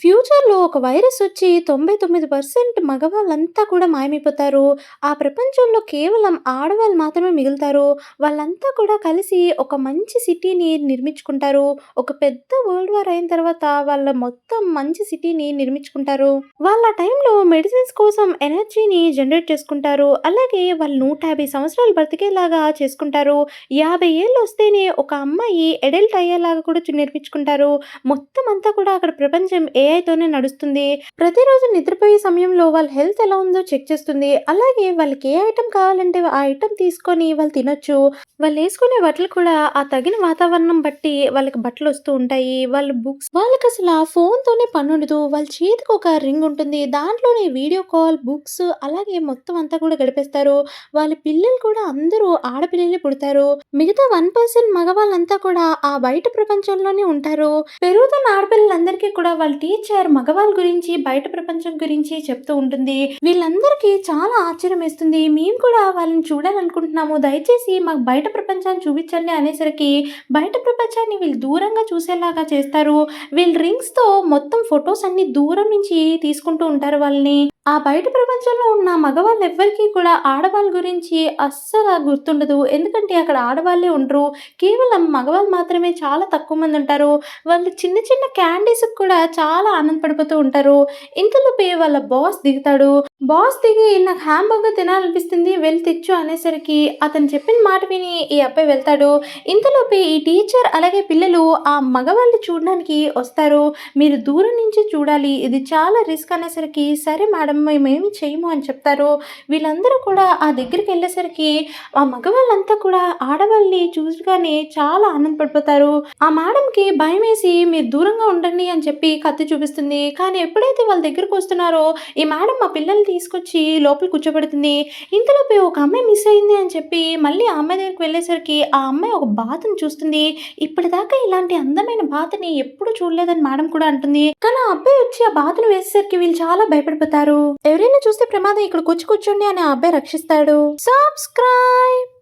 ఫ్యూచర్‌లో ఒక వైరస్ వచ్చి 99% మగవాళ్ళంతా కూడా మాయమైపోతారు. ఆ ప్రపంచంలో కేవలం ఆడవాళ్ళు మాత్రమే మిగులుతారు. వాళ్ళంతా కూడా కలిసి ఒక మంచి సిటీని నిర్మించుకుంటారు. ఒక పెద్ద వరల్డ్ వార్ అయిన తర్వాత వాళ్ళ మొత్తం మంచి సిటీని నిర్మించుకుంటారు. వాళ్ళ టైంలో మెడిసిన్స్ కోసం ఎనర్జీని జనరేట్ చేసుకుంటారు. అలాగే వాళ్ళు 150 సంవత్సరాలు బ్రతికేలాగా చేసుకుంటారు. 50 ఏళ్ళొస్తేనే ఒక అమ్మాయి అడల్ట్ అయ్యేలాగా కూడా నేర్పించుకుంటారు. మొత్తం అంతా కూడా అక్కడ ప్రపంచం ఏఐతోనే నడుస్తుంది. ప్రతిరోజు నిద్రపోయే సమయంలో వాళ్ళ హెల్త్ ఎలా ఉందో చెక్ చేస్తుంది. అలాగే వాళ్ళకి ఏ ఐటెమ్ కావాలంటే ఆ ఐటెమ్ తీసుకొని వాళ్ళు తినొచ్చు. వాళ్ళేసుకునే బట్టలు కూడా ఆ తగిన వాతావరణం బట్టి వాళ్ళకి బట్టలొస్తూ ఉంటాయి. వాళ్ళకసల ఆ ఫోన్‌తోనే పనుండదు. వాళ్ళ చేతికి ఒక రింగ్ ఉంటుంది. దాంట్లోనే వీడియో కాల్, బుక్స్ అలాగే మొత్తం అంతా కూడా గడిపేస్తారు. వాళ్ళ పిల్లలు కూడా అందరూ ఆడపిల్లలే పుడతారు. మిగతా 1% మగవాళ్ళంతా కూడా ఆ బయట ప్రపంచంలోనే ఉంటారు. పెరుగుతున్న ఆడపిల్లలందరికీ కూడా వాళ్ళ టీచర్ మగవాళ్ళ గురించి, బయట ప్రపంచం గురించి చెప్తూ ఉంటుంది. వీళ్ళందరికీ చాలా ఆశ్చర్యమేస్తుంది. మేము కూడా వాళ్ళని చూడాలనుకుంటున్నాము. దయచేసి మాకు బయట ప్రపంచాన్ని చూపించండి అనేసరికి, బయట ప్రపంచాన్ని వీళ్ళు దూరంగా చూసేలాగా చేస్తారు. వీళ్ళు రింగ్స్‌తో మొత్తం ఫోటోస్ అన్నీ దూరం నుంచి తీసుకుంటూ ఉంటారు వాళ్ళని. ఆ బయట ప్రపంచంలో ఉన్న మగవాళ్ళెవ్వరికీ కూడా ఆడవాళ్ళ గురించి అస్సల గుర్తుండదు. ఎందుకంటే అక్కడ ఆడవాళ్ళే ఉండరు. కేవలం మగవాళ్ళు మాత్రమే చాలా తక్కువ మందుంటారు. వాళ్ళు చిన్న చిన్న క్యాండీస్‌కి కూడా చాలా ఆనందపడిపోతూ ఉంటారు. ఇంతలోపే వాళ్ళ బాస్ దిగుతాడు. బాస్ దిగి నాకు హాంబర్గర్ తినాలనిపిస్తుంది వెళ్లి తెచ్చు అనేసరికి అతను చెప్పిన మాట విని ఈ అబ్బాయి వెళ్తాడు. ఇంతలోపే ఈ టీచర్ అలాగే పిల్లలు ఆ మగవాళ్ళని చూడడానికి వస్తారు. మీరు దూరం నుంచి చూడాలి. ఇది చాలా రిస్క్ అనేసరికి సరే మేడం మేమేమి చేయము అని చెప్తారు. వీళ్ళందరూ కూడా ఆ దగ్గరికెళ్ళేసరికి ఆ మగవాళ్ళంతా కూడా ఆడవాళ్ళని చూడగానే చాలా ఆనందపడిపోతారు. ఆ మేడంకి భయమేసి మీరు దూరంగా ఉండండి అని చెప్పి కత్తి చూపిస్తుంది. కానీ ఎప్పుడైతే వాళ్ళ దగ్గరకొస్తున్నారో ఈ మేడం మా పిల్లల్ని తీసుకొచ్చి లోపల కూర్చోబెడుతుంది. ఇంతలోపే ఒక అమ్మాయి మిస్ అయింది అని చెప్పి మళ్ళీ ఆ అమ్మాయి దగ్గరికి వెళ్ళేసరికి ఆ అమ్మాయి ఒక బాతుని చూస్తుంది. ఇప్పటిదాకా ఇలాంటి అందమైన బాతుని ఎప్పుడు చూడలేదని మేడం కూడా అంటుంది. కానీ ఆ అబ్బాయి వచ్చి ఆ బాతును వేసేసరికి వీళ్ళు చాలా భయపడిపోతారు. ఎవరైనా చూస్తే ప్రమాదం ఇక్కడికొచ్చి కూర్చోండి అని ఆ అబ్బాయి రక్షిస్తాడు. సబ్స్క్రైబ్.